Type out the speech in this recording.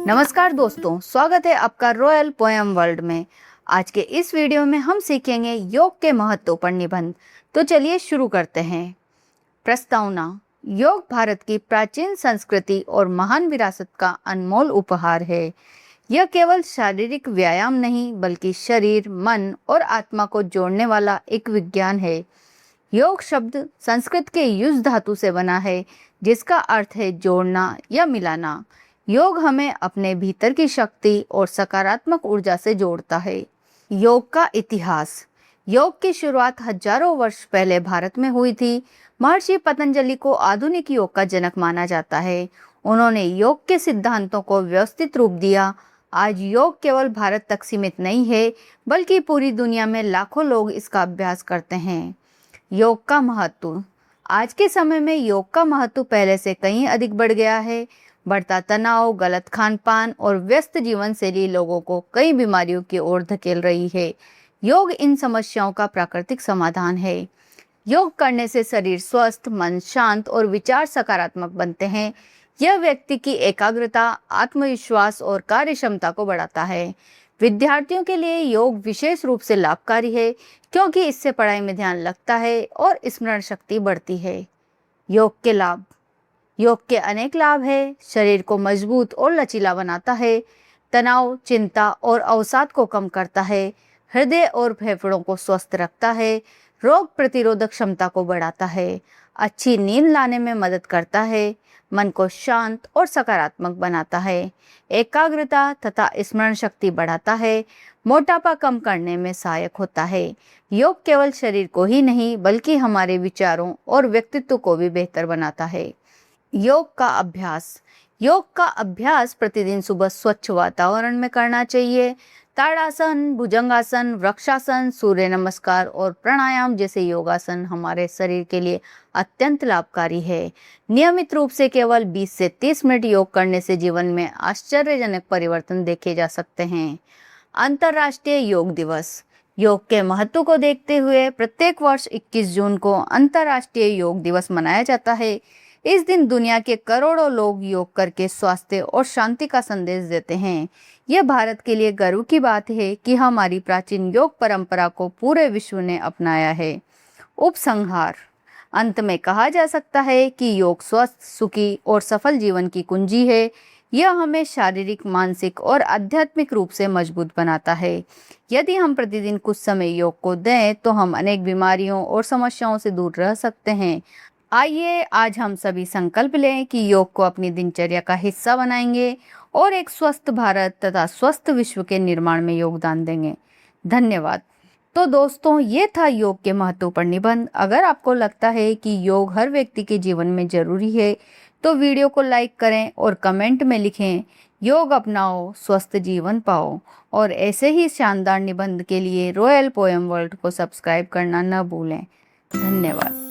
नमस्कार दोस्तों, स्वागत है आपका रॉयल पोएम वर्ल्ड में। आज के इस वीडियो में हम सीखेंगे योग के महत्व पर निबंध। तो चलिए शुरू करते हैं। प्रस्तावना। योग भारत की प्राचीन संस्कृति और महान विरासत का अनमोल उपहार है। यह केवल शारीरिक व्यायाम नहीं बल्कि शरीर, मन और आत्मा को जोड़ने वाला एक विज्ञान है। योग शब्द संस्कृत के युज धातु से बना है, जिसका अर्थ है जोड़ना या मिलाना। योग हमें अपने भीतर की शक्ति और सकारात्मक ऊर्जा से जोड़ता है। योग का इतिहास। योग की शुरुआत हजारों वर्ष पहले भारत में हुई थी। महर्षि पतंजलि को आधुनिक योग का जनक माना जाता है। उन्होंने योग के सिद्धांतों को व्यवस्थित रूप दिया। आज योग केवल भारत तक सीमित नहीं है, बल्कि पूरी दुनिया में लाखों लोग इसका अभ्यास करते हैं। योग का महत्व। आज के समय में योग का महत्व पहले से कहीं अधिक बढ़ गया है। बढ़ता तनाव, गलत खान पान और व्यस्त जीवन शैली लोगों को कई बीमारियों की ओर धकेल रही है। योग इन समस्याओं का प्राकृतिक समाधान है। योग करने से शरीर स्वस्थ, मन शांत और विचार सकारात्मक बनते हैं। यह व्यक्ति की एकाग्रता, आत्मविश्वास और कार्य क्षमता को बढ़ाता है। विद्यार्थियों के लिए योग विशेष रूप से लाभकारी है, क्योंकि इससे पढ़ाई में ध्यान लगता है और स्मरण शक्ति बढ़ती है। योग के लाभ। योग के अनेक लाभ हैं। शरीर को मजबूत और लचीला बनाता है। तनाव, चिंता और अवसाद को कम करता है। हृदय और फेफड़ों को स्वस्थ रखता है। रोग प्रतिरोधक क्षमता को बढ़ाता है। अच्छी नींद लाने में मदद करता है। मन को शांत और सकारात्मक बनाता है। एकाग्रता तथा स्मरण शक्ति बढ़ाता है। मोटापा कम करने में सहायक होता है। योग केवल शरीर को ही नहीं बल्कि हमारे विचारों और व्यक्तित्व को भी बेहतर बनाता है। योग का अभ्यास। योग का अभ्यास प्रतिदिन सुबह स्वच्छ वातावरण में करना चाहिए। ताड़ासन, भुजंगासन, वृक्षासन, सूर्य नमस्कार और प्राणायाम जैसे योगासन हमारे शरीर के लिए अत्यंत लाभकारी है। नियमित रूप से केवल 20 से 30 मिनट योग करने से जीवन में आश्चर्यजनक परिवर्तन देखे जा सकते हैं। अंतर्राष्ट्रीय योग दिवस। योग के महत्व को देखते हुए प्रत्येक वर्ष 21 जून को अंतर्राष्ट्रीय योग दिवस मनाया जाता है। इस दिन दुनिया के करोड़ों लोग योग करके स्वास्थ्य और शांति का संदेश देते हैं। यह भारत के लिए गर्व की बात है कि हमारी प्राचीन योग परंपरा को पूरे विश्व ने अपनाया है। उपसंहार। अंत में कहा जा सकता है कि योग स्वस्थ, सुखी और सफल जीवन की कुंजी है। यह हमें शारीरिक, मानसिक और आध्यात्मिक रूप से मजबूत बनाता है। यदि हम प्रतिदिन कुछ समय योग को दें तो हम अनेक बीमारियों और समस्याओं से दूर रह सकते हैं। आइए आज हम सभी संकल्प लें कि योग को अपनी दिनचर्या का हिस्सा बनाएंगे और एक स्वस्थ भारत तथा स्वस्थ विश्व के निर्माण में योगदान देंगे। धन्यवाद। तो दोस्तों, ये था योग के महत्व पर निबंध। अगर आपको लगता है कि योग हर व्यक्ति के जीवन में जरूरी है तो वीडियो को लाइक करें और कमेंट में लिखें, योग अपनाओ, स्वस्थ जीवन पाओ। और ऐसे ही शानदार निबंध के लिए रॉयल पोएम वर्ल्ड को सब्सक्राइब करना न भूलें। धन्यवाद।